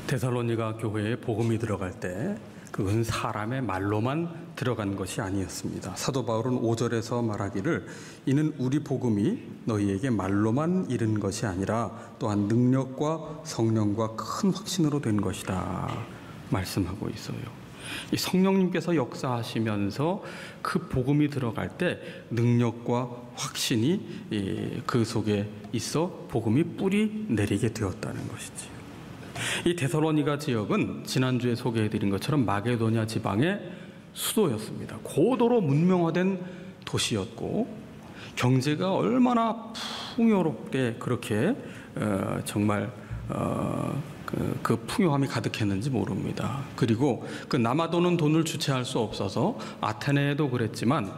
데살로니가 교회에 복음이 들어갈 때 그것은 사람의 말로만 들어간 것이 아니었습니다. 사도 바울은 5절에서 말하기를 이는 우리 복음이 너희에게 말로만 이른 것이 아니라 또한 능력과 성령과 큰 확신으로 된 것이다 말씀하고 있어요. 이 성령님께서 역사하시면서 그 복음이 들어갈 때 능력과 확신이 그 속에 있어 복음이 뿌리 내리게 되었다는 것이지요. 이 데살로니가 지역은 지난주에 소개해드린 것처럼 마게도냐 지방의 수도였습니다. 고도로 문명화된 도시였고 경제가 얼마나 풍요롭게 그렇게 정말 그 풍요함이 가득했는지 모릅니다. 그리고 그 남아도는 돈을 주체할 수 없어서 아테네에도 그랬지만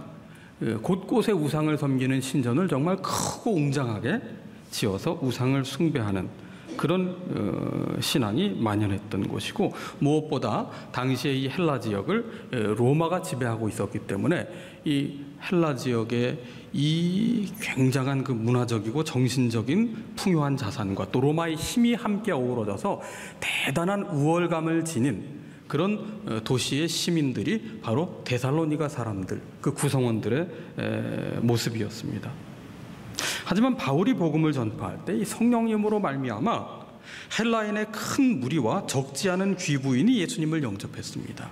곳곳에 우상을 섬기는 신전을 정말 크고 웅장하게 지어서 우상을 숭배하는 그런 신앙이 만연했던 곳이고, 무엇보다 당시에 이 헬라 지역을 로마가 지배하고 있었기 때문에 이 헬라 지역의 이 굉장한 그 문화적이고 정신적인 풍요한 자산과 또 로마의 힘이 함께 어우러져서 대단한 우월감을 지닌 그런 도시의 시민들이 바로 데살로니가 사람들, 그 구성원들의 모습이었습니다. 하지만 바울이 복음을 전파할 때 이 성령님으로 말미암아 헬라인의 큰 무리와 적지 않은 귀부인이 예수님을 영접했습니다.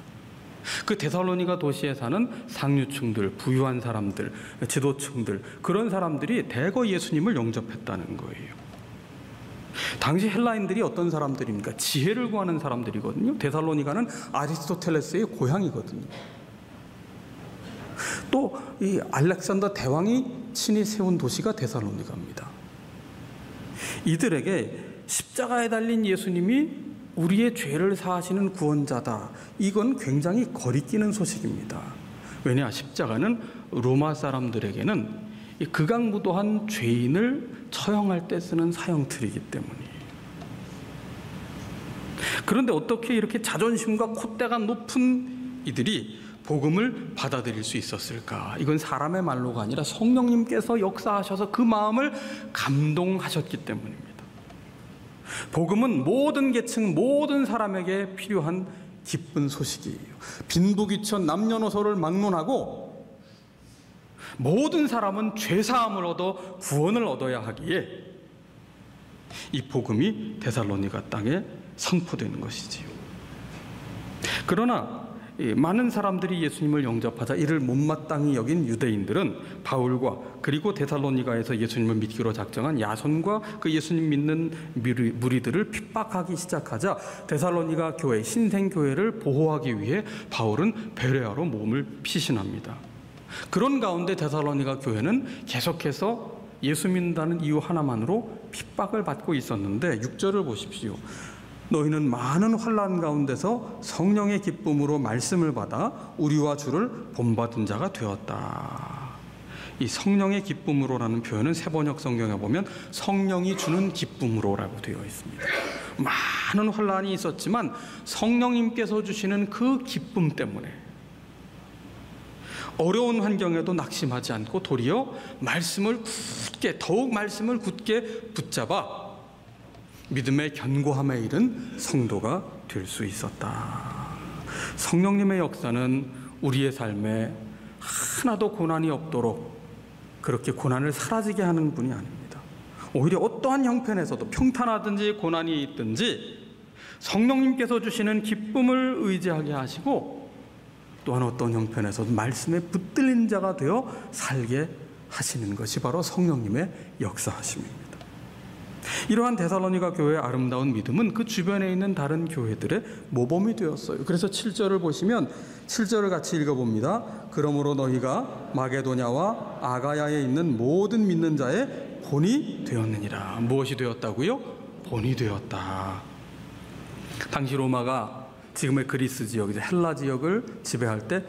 그 데살로니가 도시에 사는 상류층들, 부유한 사람들, 지도층들, 그런 사람들이 대거 예수님을 영접했다는 거예요. 당시 헬라인들이 어떤 사람들입니까? 지혜를 구하는 사람들이거든요. 데살로니가는 아리스토텔레스의 고향이거든요. 또 이 알렉산더 대왕이 친히 세운 도시가 데살로니가입니다. 이들에게 십자가에 달린 예수님이 우리의 죄를 사하시는 구원자다. 이건 굉장히 거리끼는 소식입니다. 왜냐? 십자가는 로마 사람들에게는 극악무도한 죄인을 처형할 때 쓰는 사형틀이기 때문이에요. 그런데 어떻게 이렇게 자존심과 콧대가 높은 이들이 복음을 받아들일 수 있었을까? 이건 사람의 말로가 아니라 성령님께서 역사하셔서 그 마음을 감동하셨기 때문입니다. 복음은 모든 계층, 모든 사람에게 필요한 기쁜 소식이에요. 빈부귀천 남녀노소를 막론하고 모든 사람은 죄사함을 얻어 구원을 얻어야 하기에 이 복음이 데살로니가 땅에 선포되는 것이지요. 그러나 많은 사람들이 예수님을 영접하자 이를 못마땅히 여긴 유대인들은 바울과 그리고 데살로니가에서 예수님을 믿기로 작정한 야손과 그 예수님 믿는 무리들을 핍박하기 시작하자 데살로니가 교회, 신생교회를 보호하기 위해 바울은 베레아로 몸을 피신합니다. 그런 가운데 데살로니가 교회는 계속해서 예수 믿는다는 이유 하나만으로 핍박을 받고 있었는데 6절을 보십시오. 너희는 많은 환난 가운데서 성령의 기쁨으로 말씀을 받아 우리와 주를 본받은 자가 되었다. 이 성령의 기쁨으로라는 표현은 세번역 성경에 보면 성령이 주는 기쁨으로라고 되어 있습니다. 많은 환난이 있었지만 성령님께서 주시는 그 기쁨 때문에 어려운 환경에도 낙심하지 않고 도리어 더욱 말씀을 굳게 붙잡아 믿음의 견고함에 이른 성도가 될 수 있었다. 성령님의 역사는 우리의 삶에 하나도 고난이 없도록 그렇게 고난을 사라지게 하는 분이 아닙니다. 오히려 어떠한 형편에서도 평탄하든지 고난이 있든지 성령님께서 주시는 기쁨을 의지하게 하시고 또한 어떤 형편에서도 말씀에 붙들린 자가 되어 살게 하시는 것이 바로 성령님의 역사하심입니다. 이러한 데살로니가 교회의 아름다운 믿음은 그 주변에 있는 다른 교회들의 모범이 되었어요. 그래서 7절을 보시면 7절을 같이 읽어봅니다. 그러므로 너희가 마게도냐와 아가야에 있는 모든 믿는 자의 본이 되었느니라. 무엇이 되었다고요? 본이 되었다. 당시 로마가 지금의 그리스 지역, 이제 헬라 지역을 지배할 때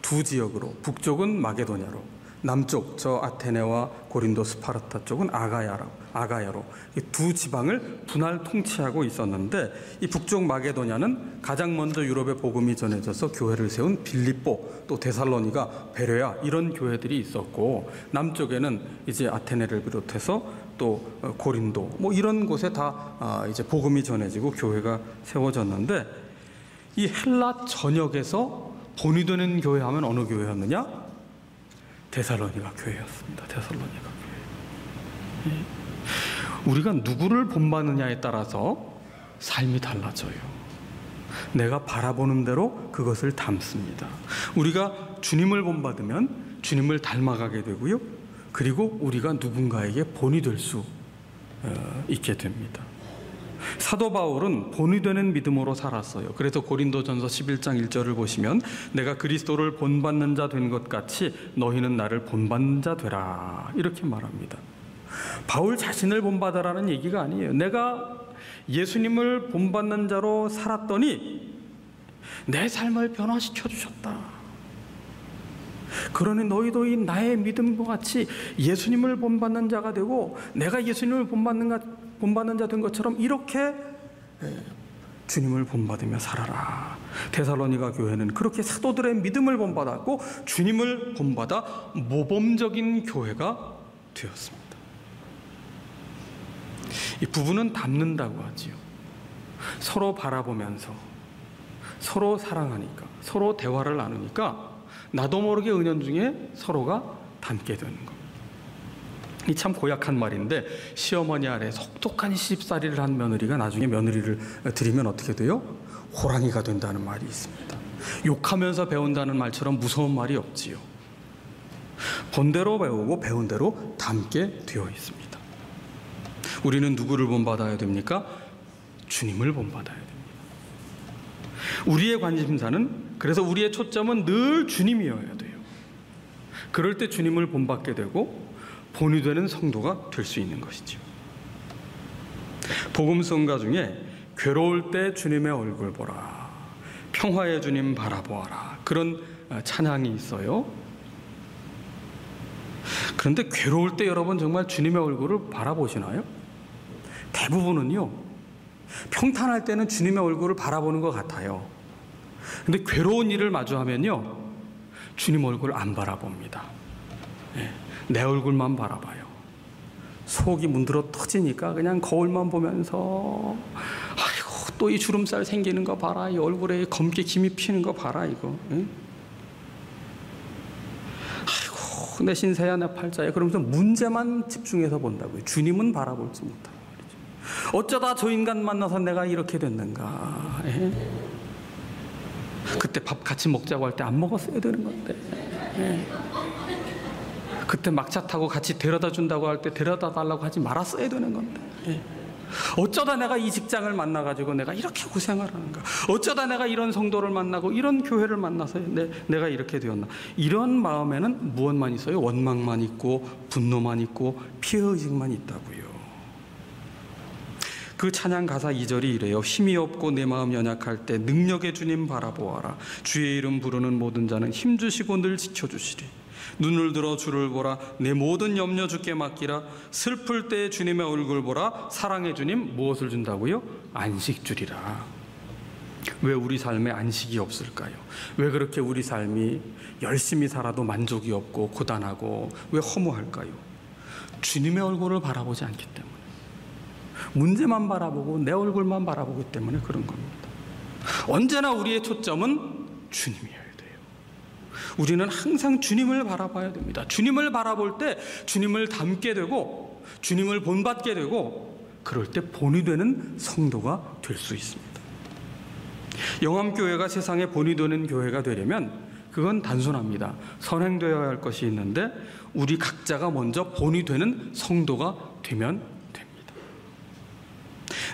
두 지역으로, 북쪽은 마게도냐로, 남쪽 저 아테네와 고린도 스파르타 쪽은 아가야로 두 지방을 분할 통치하고 있었는데 이 북쪽 마게도냐는 가장 먼저 유럽에 복음이 전해져서 교회를 세운 빌립보, 또 데살로니가, 베레아 이런 교회들이 있었고, 남쪽에는 이제 아테네를 비롯해서 또 고린도 뭐 이런 곳에 다 이제 복음이 전해지고 교회가 세워졌는데, 이 헬라 전역에서 본이 되는 교회 하면 어느 교회였느냐? 데살로니가 교회였습니다. 데살로니가 교회. 우리가 누구를 본받느냐에 따라서 삶이 달라져요. 내가 바라보는 대로 그것을 담습니다. 우리가 주님을 본받으면 주님을 닮아가게 되고요. 그리고 우리가 누군가에게 본이 될 수 있게 됩니다. 사도 바울은 본이 되는 믿음으로 살았어요. 그래서 고린도전서 11장 1절을 보시면 내가 그리스도를 본받는 자 된 것 같이 너희는 나를 본받는 자 되라, 이렇게 말합니다. 바울 자신을 본받으라는 얘기가 아니에요. 내가 예수님을 본받는 자로 살았더니 내 삶을 변화시켜 주셨다. 그러니 너희도 이 나의 믿음과 같이 예수님을 본받는 자가 되고, 내가 예수님을 본받는 자 된 것처럼 이렇게 주님을 본받으며 살아라. 데살로니가 교회는 그렇게 사도들의 믿음을 본받았고 주님을 본받아 모범적인 교회가 되었습니다. 이 부부는 닮는다고 하지요. 서로 바라보면서 서로 사랑하니까, 서로 대화를 나누니까 나도 모르게 은연중에 서로가 닮게 되는 겁니다. 이 참 고약한 말인데, 시어머니 아래 속독한 시집살이를 한 며느리가 나중에 며느리를 들이면 어떻게 돼요? 호랑이가 된다는 말이 있습니다. 욕하면서 배운다는 말처럼 무서운 말이 없지요. 본대로 배우고 배운 대로 닮게 되어 있습니다. 우리는 누구를 본받아야 됩니까? 주님을 본받아야 됩니다. 우리의 관심사는, 그래서 우리의 초점은 늘 주님이어야 돼요. 그럴 때 주님을 본받게 되고 본이 되는 성도가 될 수 있는 것이죠. 복음성가 중에 괴로울 때 주님의 얼굴 보라, 평화의 주님 바라보아라, 그런 찬양이 있어요. 그런데 괴로울 때 여러분 정말 주님의 얼굴을 바라보시나요? 대부분은요, 평탄할 때는 주님의 얼굴을 바라보는 것 같아요. 근데 괴로운 일을 마주하면요, 주님 얼굴을 안 바라봅니다. 내 얼굴만 바라봐요. 속이 문드러 터지니까 그냥 거울만 보면서, 아이고 또 이 주름살 생기는 거 봐라, 이 얼굴에 검게 김이 피는 거 봐라, 이거. 아이고 내 신세야 내 팔자야, 그러면서 문제만 집중해서 본다고요. 주님은 바라볼지 못하고 말이죠. 어쩌다 저 인간 만나서 내가 이렇게 됐는가. 그때 밥 같이 먹자고 할 때 안 먹었어야 되는 건데, 그때 막차 타고 같이 데려다 준다고 할 때 데려다 달라고 하지 말았어야 되는 건데, 어쩌다 내가 이 직장을 만나가지고 내가 이렇게 고생을 하는가, 어쩌다 내가 이런 성도를 만나고 이런 교회를 만나서 내가 이렇게 되었나. 이런 마음에는 무엇만 있어요? 원망만 있고 분노만 있고 피해의식만 있다고요. 그 찬양 가사 2절이 이래요. 힘이 없고 내 마음 연약할 때 능력의 주님 바라보아라. 주의 이름 부르는 모든 자는 힘주시고 늘 지켜주시리. 눈을 들어 주를 보라. 내 모든 염려 주께 맡기라. 슬플 때 주님의 얼굴 보라. 사랑의 주님 무엇을 준다고요? 안식 주리라. 왜 우리 삶에 안식이 없을까요? 왜 그렇게 우리 삶이 열심히 살아도 만족이 없고 고단하고 왜 허무할까요? 주님의 얼굴을 바라보지 않기 때문에, 문제만 바라보고 내 얼굴만 바라보기 때문에 그런 겁니다. 언제나 우리의 초점은 주님이어야 돼요. 우리는 항상 주님을 바라봐야 됩니다. 주님을 바라볼 때 주님을 닮게 되고 주님을 본받게 되고, 그럴 때 본이 되는 성도가 될 수 있습니다. 영암교회가 세상에 본이 되는 교회가 되려면 그건 단순합니다. 선행되어야 할 것이 있는데 우리 각자가 먼저 본이 되는 성도가 되면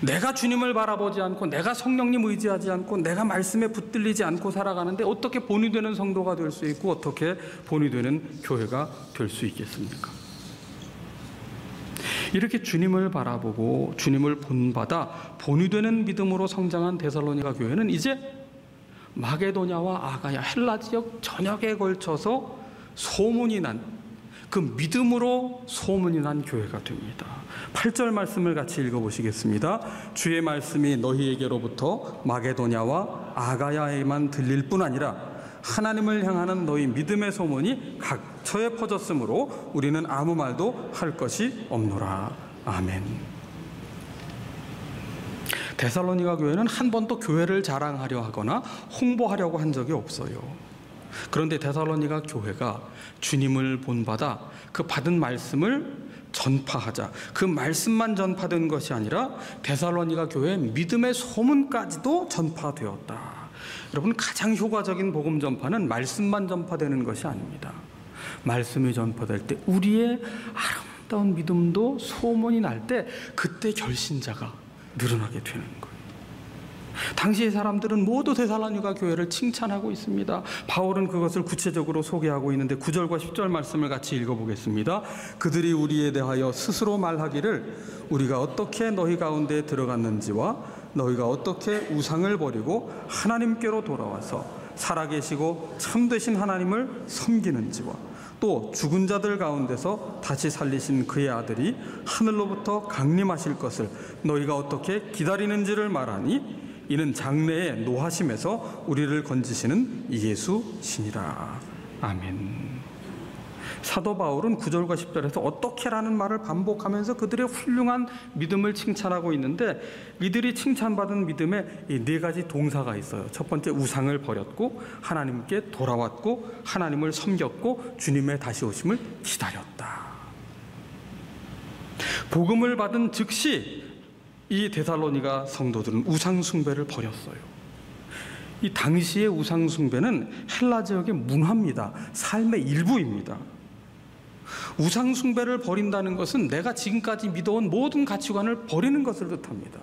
내가 주님을 바라보지 않고 내가 성령님 의지하지 않고 내가 말씀에 붙들리지 않고 살아가는데 어떻게 본이 되는 성도가 될 수 있고 어떻게 본이 되는 교회가 될 수 있겠습니까? 이렇게 주님을 바라보고 주님을 본받아 본이 되는 믿음으로 성장한 데살로니가 교회는 이제 마게도냐와 아가야, 헬라 지역 전역에 걸쳐서 소문이 난, 그 믿음으로 소문이 난 교회가 됩니다. 8절 말씀을 같이 읽어보시겠습니다. 주의 말씀이 너희에게로부터 마게도냐와 아가야에만 들릴 뿐 아니라 하나님을 향하는 너희 믿음의 소문이 각처에 퍼졌으므로 우리는 아무 말도 할 것이 없노라. 아멘. 데살로니가 교회는 한 번도 교회를 자랑하려 하거나 홍보하려고 한 적이 없어요. 그런데 데살로니가 교회가 주님을 본받아 그 받은 말씀을 전파하자, 그 말씀만 전파된 것이 아니라 데살로니가 교회의 믿음의 소문까지도 전파되었다. 여러분, 가장 효과적인 복음 전파는 말씀만 전파되는 것이 아닙니다. 말씀이 전파될 때 우리의 아름다운 믿음도 소문이 날 때 그때 결신자가 늘어나게 되는 거예요. 당시의 사람들은 모두 데살로니가 교회를 칭찬하고 있습니다. 바울은 그것을 구체적으로 소개하고 있는데 9절과 10절 말씀을 같이 읽어보겠습니다. 그들이 우리에 대하여 스스로 말하기를 우리가 어떻게 너희 가운데 들어갔는지와 너희가 어떻게 우상을 버리고 하나님께로 돌아와서 살아계시고 참되신 하나님을 섬기는지와 또 죽은 자들 가운데서 다시 살리신 그의 아들이 하늘로부터 강림하실 것을 너희가 어떻게 기다리는지를 말하니 이는 장래의 노하심에서 우리를 건지시는 예수시니라. 아멘. 사도 바울은 9절과 10절에서 어떻게라는 말을 반복하면서 그들의 훌륭한 믿음을 칭찬하고 있는데, 이들이 칭찬받은 믿음에 이 네 가지 동사가 있어요. 첫 번째, 우상을 버렸고 하나님께 돌아왔고 하나님을 섬겼고 주님의 다시 오심을 기다렸다. 복음을 받은 즉시 이 데살로니가 성도들은 우상 숭배를 버렸어요. 이 당시의 우상 숭배는 헬라 지역의 문화입니다. 삶의 일부입니다. 우상 숭배를 버린다는 것은 내가 지금까지 믿어온 모든 가치관을 버리는 것을 뜻합니다.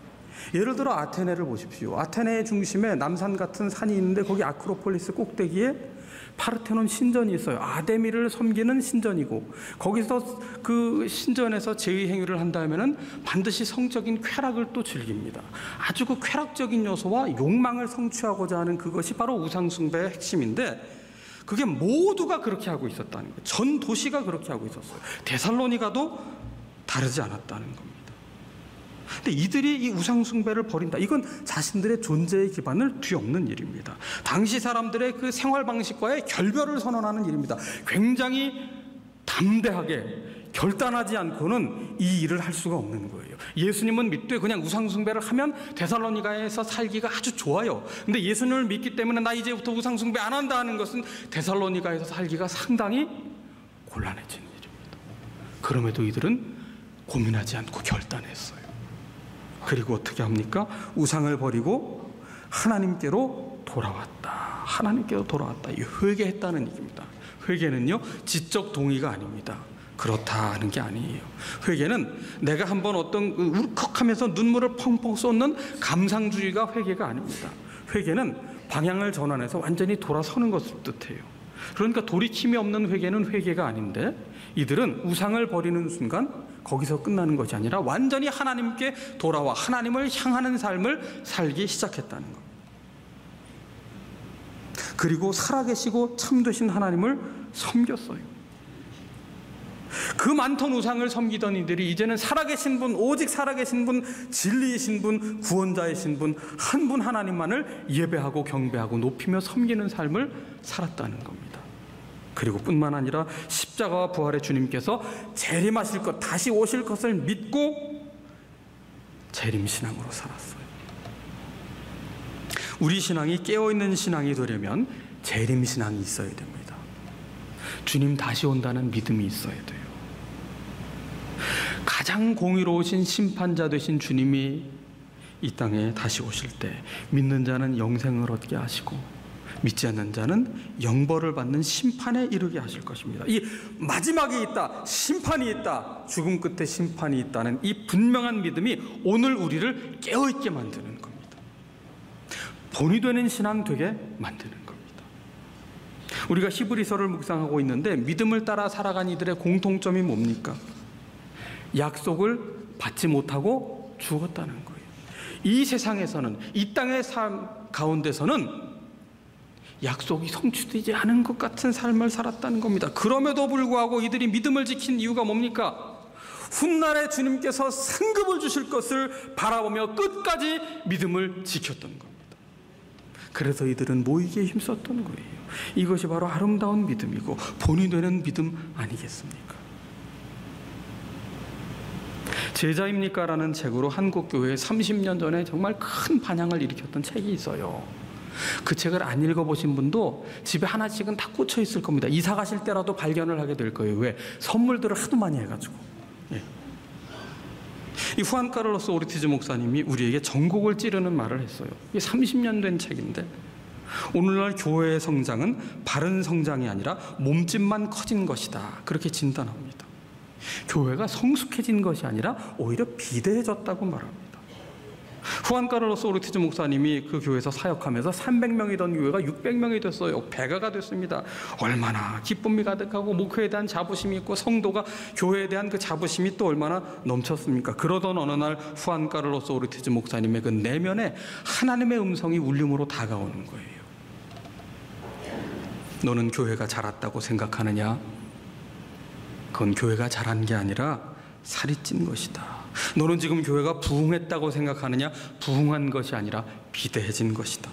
예를 들어 아테네를 보십시오. 아테네의 중심에 남산 같은 산이 있는데 거기 아크로폴리스 꼭대기에 파르테논 신전이 있어요. 아데미를 섬기는 신전이고, 거기서 그 신전에서 제의 행위를 한다면은 반드시 성적인 쾌락을 또 즐깁니다. 아주 그 쾌락적인 요소와 욕망을 성취하고자 하는 그것이 바로 우상 숭배의 핵심인데, 그게 모두가 그렇게 하고 있었다는 거예요. 전 도시가 그렇게 하고 있었어요. 데살로니가도 다르지 않았다는 겁니다. 근데 이들이 이 우상 숭배를 버린다, 이건 자신들의 존재의 기반을 뒤엎는 일입니다. 당시 사람들의 그 생활 방식과의 결별을 선언하는 일입니다. 굉장히 담대하게 결단하지 않고는 이 일을 할 수가 없는 거예요. 예수님은 믿되 그냥 우상 숭배를 하면 데살로니가에서 살기가 아주 좋아요. 근데 예수님을 믿기 때문에 나 이제부터 우상 숭배 안 한다 하는 것은 데살로니가에서 살기가 상당히 곤란해진 일입니다. 그럼에도 이들은 고민하지 않고 결단했어요. 그리고 어떻게 합니까? 우상을 버리고 하나님께로 돌아왔다. 하나님께로 돌아왔다. 이 회개했다는 얘기입니다. 회개는요, 지적 동의가 아닙니다. 그렇다 하는 게 아니에요. 회개는 내가 한번 어떤 울컥하면서 눈물을 펑펑 쏟는 감상주의가 회개가 아닙니다. 회개는 방향을 전환해서 완전히 돌아서는 것을 뜻해요. 그러니까 돌이킴이 없는 회개는 회개가 아닌데, 이들은 우상을 버리는 순간 거기서 끝나는 것이 아니라 완전히 하나님께 돌아와 하나님을 향하는 삶을 살기 시작했다는 겁니다. 그리고 살아계시고 참되신 하나님을 섬겼어요. 그 많던 우상을 섬기던 이들이 이제는 살아계신 분, 오직 살아계신 분, 진리이신 분, 구원자이신 분, 한 분 하나님만을 예배하고 경배하고 높이며 섬기는 삶을 살았다는 겁니다. 그리고 뿐만 아니라 십자가와 부활의 주님께서 재림하실 것, 다시 오실 것을 믿고 재림신앙으로 살았어요. 우리 신앙이 깨어있는 신앙이 되려면 재림신앙이 있어야 됩니다. 주님 다시 온다는 믿음이 있어야 돼요. 가장 공의로우신 심판자 되신 주님이 이 땅에 다시 오실 때 믿는 자는 영생을 얻게 하시고 믿지 않는 자는 영벌을 받는 심판에 이르게 하실 것입니다. 이 마지막이 있다, 심판이 있다, 죽음 끝에 심판이 있다는 이 분명한 믿음이 오늘 우리를 깨어있게 만드는 겁니다. 본이 되는 신앙 되게 만드는 겁니다. 우리가 히브리서를 묵상하고 있는데 믿음을 따라 살아간 이들의 공통점이 뭡니까? 약속을 받지 못하고 죽었다는 거예요. 이 세상에서는, 이 땅의 삶 가운데서는 약속이 성취되지 않은 것 같은 삶을 살았다는 겁니다. 그럼에도 불구하고 이들이 믿음을 지킨 이유가 뭡니까? 훗날에 주님께서 상급을 주실 것을 바라보며 끝까지 믿음을 지켰던 겁니다. 그래서 이들은 모이기에 힘썼던 거예요. 이것이 바로 아름다운 믿음이고 본이 되는 믿음 아니겠습니까? 제자입니까? 라는 책으로 한국 교회에 30년 전에 정말 큰 반향을 일으켰던 책이 있어요. 그 책을 안 읽어보신 분도 집에 하나씩은 다 꽂혀 있을 겁니다. 이사 가실 때라도 발견을 하게 될 거예요. 왜? 선물들을 하도 많이 해가지고. 예. 이 후안 카를로스 오르티즈 목사님이 우리에게 전곡을 찌르는 말을 했어요. 이게 30년 된 책인데, 오늘날 교회의 성장은 바른 성장이 아니라 몸집만 커진 것이다, 그렇게 진단합니다. 교회가 성숙해진 것이 아니라 오히려 비대해졌다고 말합니다. 후안 카를로스 오르티즈 목사님이 그 교회에서 사역하면서 300명이던 교회가 600명이 됐어요. 배가가 됐습니다. 얼마나 기쁨이 가득하고 목회에 대한 자부심이 있고 성도가 교회에 대한 그 자부심이 또 얼마나 넘쳤습니까? 그러던 어느 날 후안 카를로스 오르티즈 목사님의 그 내면에 하나님의 음성이 울림으로 다가오는 거예요. 너는 교회가 자랐다고 생각하느냐? 그건 교회가 자란 게 아니라 살이 찐 것이다. 너는 지금 교회가 부흥했다고 생각하느냐? 부흥한 것이 아니라 비대해진 것이다.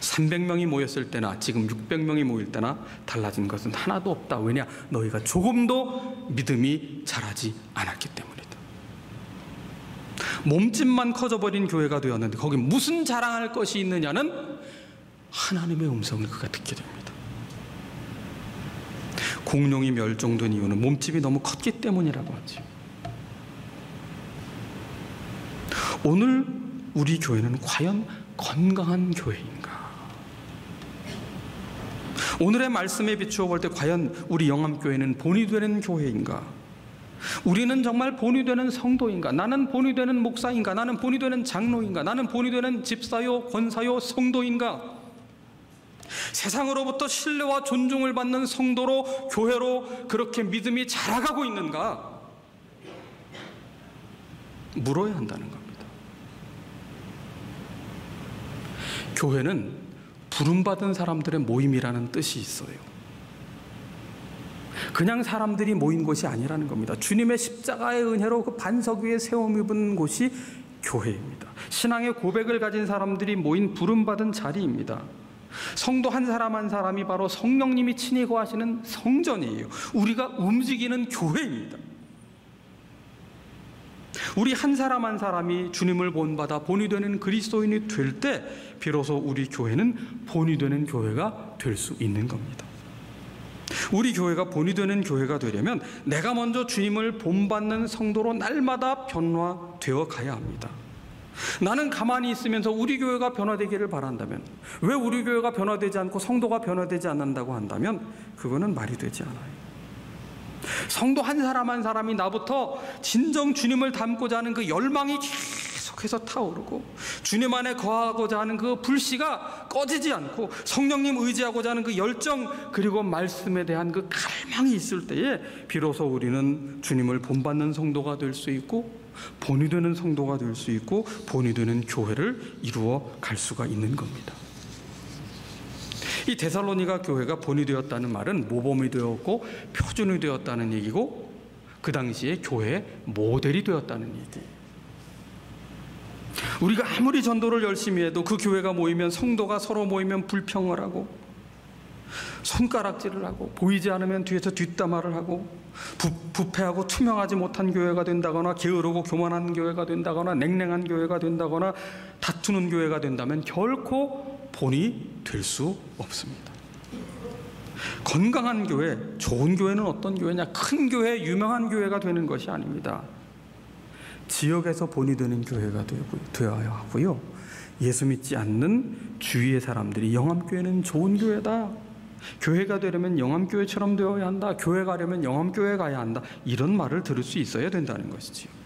300명이 모였을 때나 지금 600명이 모일 때나 달라진 것은 하나도 없다. 왜냐? 너희가 조금도 믿음이 자라지 않았기 때문이다. 몸집만 커져버린 교회가 되었는데 거기 무슨 자랑할 것이 있느냐는 하나님의 음성을 그가 듣게 됩니다. 공룡이 멸종된 이유는 몸집이 너무 컸기 때문이라고 하죠. 오늘 우리 교회는 과연 건강한 교회인가? 오늘의 말씀에 비추어 볼 때 과연 우리 영암교회는 본이 되는 교회인가? 우리는 정말 본이 되는 성도인가? 나는 본이 되는 목사인가? 나는 본이 되는 장로인가? 나는 본이 되는 집사요, 권사요, 성도인가? 세상으로부터 신뢰와 존중을 받는 성도로, 교회로 그렇게 믿음이 자라가고 있는가? 물어야 한다는 겁니다. 교회는 부름받은 사람들의 모임이라는 뜻이 있어요. 그냥 사람들이 모인 곳이 아니라는 겁니다. 주님의 십자가의 은혜로 그 반석 위에 세움 입은 곳이 교회입니다. 신앙의 고백을 가진 사람들이 모인 부름받은 자리입니다. 성도 한 사람 한 사람이 바로 성령님이 친히 거하시는 성전이에요. 우리가 움직이는 교회입니다. 우리 한 사람 한 사람이 주님을 본받아 본이 되는 그리스도인이 될 때 비로소 우리 교회는 본이 되는 교회가 될 수 있는 겁니다. 우리 교회가 본이 되는 교회가 되려면 내가 먼저 주님을 본받는 성도로 날마다 변화되어 가야 합니다. 나는 가만히 있으면서 우리 교회가 변화되기를 바란다면, 왜 우리 교회가 변화되지 않고 성도가 변화되지 않는다고 한다면 그거는 말이 되지 않아요. 성도 한 사람 한 사람이 나부터 진정 주님을 닮고자 하는 그 열망이 계속해서 타오르고 주님 안에 거하고자 하는 그 불씨가 꺼지지 않고 성령님 의지하고자 하는 그 열정, 그리고 말씀에 대한 그 갈망이 있을 때에 비로소 우리는 주님을 본받는 성도가 될 수 있고 본이 되는 성도가 될 수 있고 본이 되는 교회를 이루어 갈 수가 있는 겁니다. 이 데살로니가 교회가 본이 되었다는 말은 모범이 되었고 표준이 되었다는 얘기고 그 당시에 교회의 모델이 되었다는 얘기예요. 우리가 아무리 전도를 열심히 해도 그 교회가 모이면, 성도가 서로 모이면 불평을 하고 손가락질을 하고 보이지 않으면 뒤에서 뒷담화를 하고 부패하고 투명하지 못한 교회가 된다거나 게으르고 교만한 교회가 된다거나 냉랭한 교회가 된다거나 다투는 교회가 된다면 결코 본이 될 수 없습니다. 건강한 교회, 좋은 교회는 어떤 교회냐? 큰 교회, 유명한 교회가 되는 것이 아닙니다. 지역에서 본이 되는 교회가 되어야 하고요. 예수 믿지 않는 주위의 사람들이 영암교회는 좋은 교회다, 교회가 되려면 영암교회처럼 되어야 한다, 교회 가려면 영암교회 가야 한다, 이런 말을 들을 수 있어야 된다는 것이지요.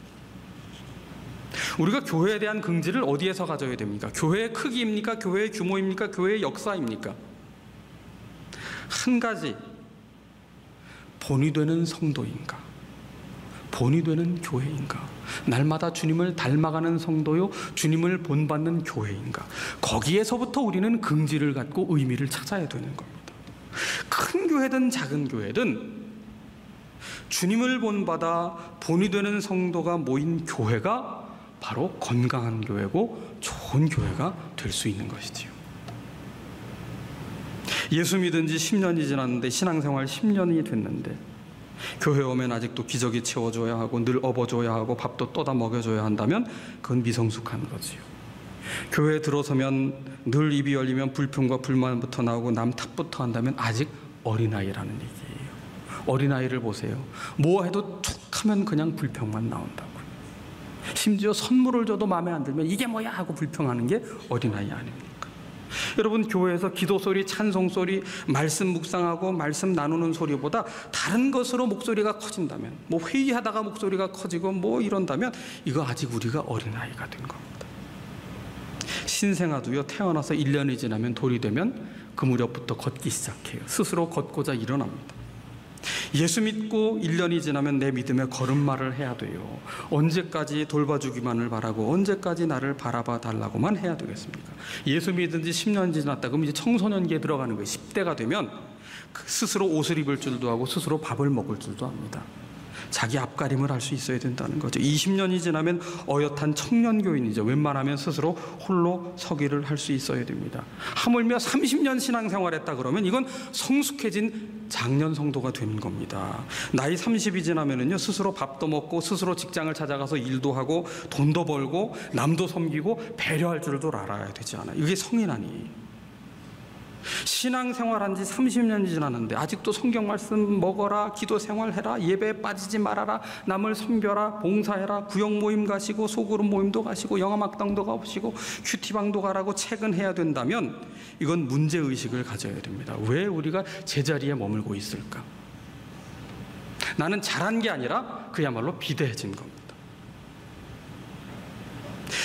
우리가 교회에 대한 긍지를 어디에서 가져야 됩니까? 교회의 크기입니까? 교회의 규모입니까? 교회의 역사입니까? 한 가지, 본이 되는 성도인가? 본이 되는 교회인가? 날마다 주님을 닮아가는 성도요, 주님을 본받는 교회인가? 거기에서부터 우리는 긍지를 갖고 의미를 찾아야 되는 겁니다. 큰 교회든 작은 교회든 주님을 본받아 본이 되는 성도가 모인 교회가 바로 건강한 교회고 좋은 교회가 될 수 있는 것이지요. 예수 믿은 지 10년이 지났는데, 신앙생활 10년이 됐는데 교회 오면 아직도 기저귀 채워줘야 하고 늘 업어줘야 하고 밥도 떠다 먹여줘야 한다면 그건 미성숙한 거지요. 교회에 들어서면 늘 입이 열리면 불평과 불만부터 나오고 남 탓부터 한다면 아직 어린아이라는 얘기예요. 어린아이를 보세요. 뭐 해도 툭 하면 그냥 불평만 나온다고요. 심지어 선물을 줘도 마음에 안 들면 이게 뭐야 하고 불평하는 게 어린아이 아닙니까? 여러분, 교회에서 기도 소리, 찬송 소리, 말씀 묵상하고 말씀 나누는 소리보다 다른 것으로 목소리가 커진다면, 뭐 회의하다가 목소리가 커지고 뭐 이런다면 이거 아직 우리가 어린아이가 된 겁니다. 신생아도요, 태어나서 1년이 지나면 돌이 되면 그 무렵부터 걷기 시작해요. 스스로 걷고자 일어납니다. 예수 믿고 1년이 지나면 내 믿음의 걸음마를 해야 돼요. 언제까지 돌봐주기만을 바라고 언제까지 나를 바라봐 달라고만 해야 되겠습니까? 예수 믿은 지 10년 지났다 그러면 이제 청소년기에 들어가는 거예요. 10대가 되면 스스로 옷을 입을 줄도 하고 스스로 밥을 먹을 줄도 합니다. 자기 앞가림을 할 수 있어야 된다는 거죠. 20년이 지나면 어엿한 청년교인이죠. 웬만하면 스스로 홀로 서기를 할 수 있어야 됩니다. 하물며 30년 신앙생활했다 그러면 이건 성숙해진 장년 성도가 되는 겁니다. 나이 30이 지나면은요, 스스로 밥도 먹고 스스로 직장을 찾아가서 일도 하고 돈도 벌고 남도 섬기고 배려할 줄도 알아야 되지 않아요. 이게 성인 아니에요. 신앙생활한 지 30년이 지났는데 아직도 성경 말씀 먹어라, 기도 생활해라, 예배에 빠지지 말아라, 남을 섬겨라, 봉사해라, 구역 모임 가시고 소그룹 모임도 가시고 영화막당도 가보시고 큐티방도 가라고 체근해야 된다면 이건 문제의식을 가져야 됩니다. 왜 우리가 제자리에 머물고 있을까? 나는 잘한 게 아니라 그야말로 비대해진 겁니다.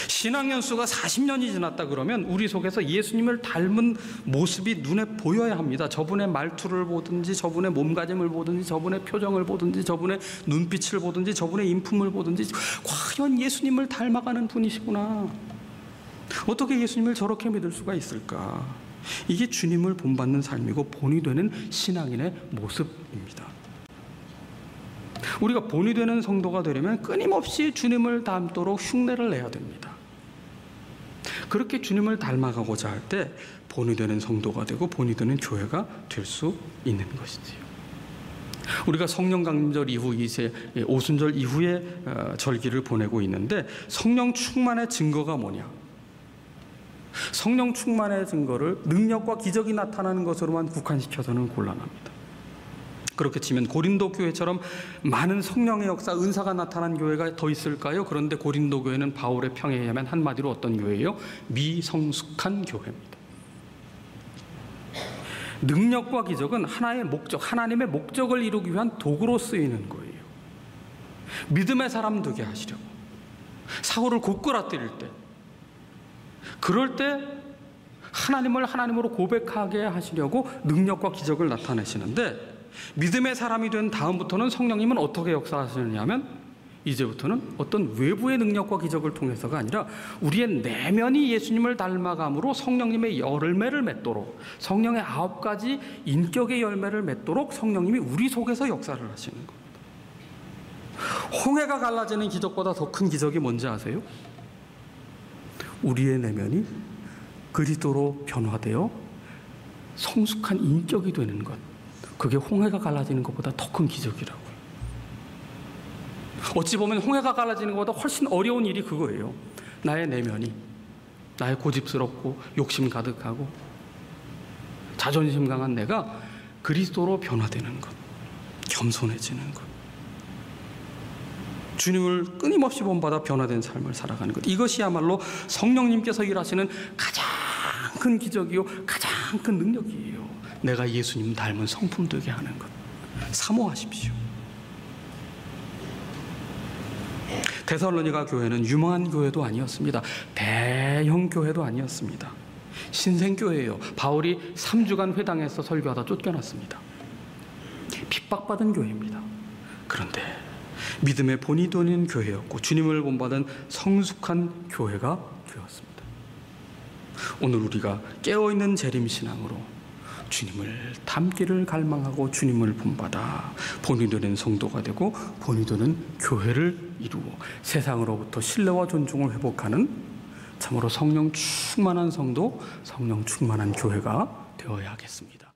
신앙연수가 40년이 지났다 그러면 우리 속에서 예수님을 닮은 모습이 눈에 보여야 합니다. 저분의 말투를 보든지 저분의 몸가짐을 보든지 저분의 표정을 보든지 저분의 눈빛을 보든지 저분의 인품을 보든지 과연 예수님을 닮아가는 분이시구나. 어떻게 예수님을 저렇게 믿을 수가 있을까? 이게 주님을 본받는 삶이고 본이 되는 신앙인의 모습입니다. 우리가 본이 되는 성도가 되려면 끊임없이 주님을 닮도록 흉내를 내야 됩니다. 그렇게 주님을 닮아가고자 할 때 본이 되는 성도가 되고 본이 되는 교회가 될 수 있는 것이지요. 우리가 성령 강림절 이후 이제 오순절 이후에 절기를 보내고 있는데 성령 충만의 증거가 뭐냐? 성령 충만의 증거를 능력과 기적이 나타나는 것으로만 국한시켜서는 곤란합니다. 그렇게 치면 고린도 교회처럼 많은 성령의 역사, 은사가 나타난 교회가 더 있을까요? 그런데 고린도 교회는 바울의 평에 의하면 한마디로 어떤 교회예요? 미성숙한 교회입니다. 능력과 기적은 하나의 목적, 하나님의 목적을 이루기 위한 도구로 쓰이는 거예요. 믿음의 사람 되게 하시려고, 사고를 곧걸어뜨릴 때, 그럴 때 하나님을 하나님으로 고백하게 하시려고 능력과 기적을 나타내시는데, 믿음의 사람이 된 다음부터는 성령님은 어떻게 역사하시느냐면 이제부터는 어떤 외부의 능력과 기적을 통해서가 아니라 우리의 내면이 예수님을 닮아감으로 성령님의 열매를 맺도록, 성령의 9가지 인격의 열매를 맺도록 성령님이 우리 속에서 역사를 하시는 겁니다. 홍해가 갈라지는 기적보다 더 큰 기적이 뭔지 아세요? 우리의 내면이 그리스도로 변화되어 성숙한 인격이 되는 것, 그게 홍해가 갈라지는 것보다 더 큰 기적이라고요. 어찌 보면 홍해가 갈라지는 것보다 훨씬 어려운 일이 그거예요. 나의 내면이, 나의 고집스럽고 욕심 가득하고 자존심 강한 내가 그리스도로 변화되는 것, 겸손해지는 것, 주님을 끊임없이 본받아 변화된 삶을 살아가는 것, 이것이야말로 성령님께서 일하시는 가장 큰 기적이요, 가장 큰 능력이에요. 내가 예수님 닮은 성품 되게 하는 것, 사모하십시오. 데살로니가 교회는 유명한 교회도 아니었습니다. 대형 교회도 아니었습니다. 신생교회예요. 바울이 3주간 회당에서 설교하다 쫓겨났습니다. 핍박받은 교회입니다. 그런데 믿음의 본이 되는 교회였고 주님을 본받은 성숙한 교회가 되었습니다. 오늘 우리가 깨어있는 재림신앙으로 주님을 닮기를 갈망하고 주님을 본받아 본이 되는 성도가 되고 본이 되는 교회를 이루어 세상으로부터 신뢰와 존중을 회복하는 참으로 성령 충만한 성도, 성령 충만한 교회가 되어야 하겠습니다.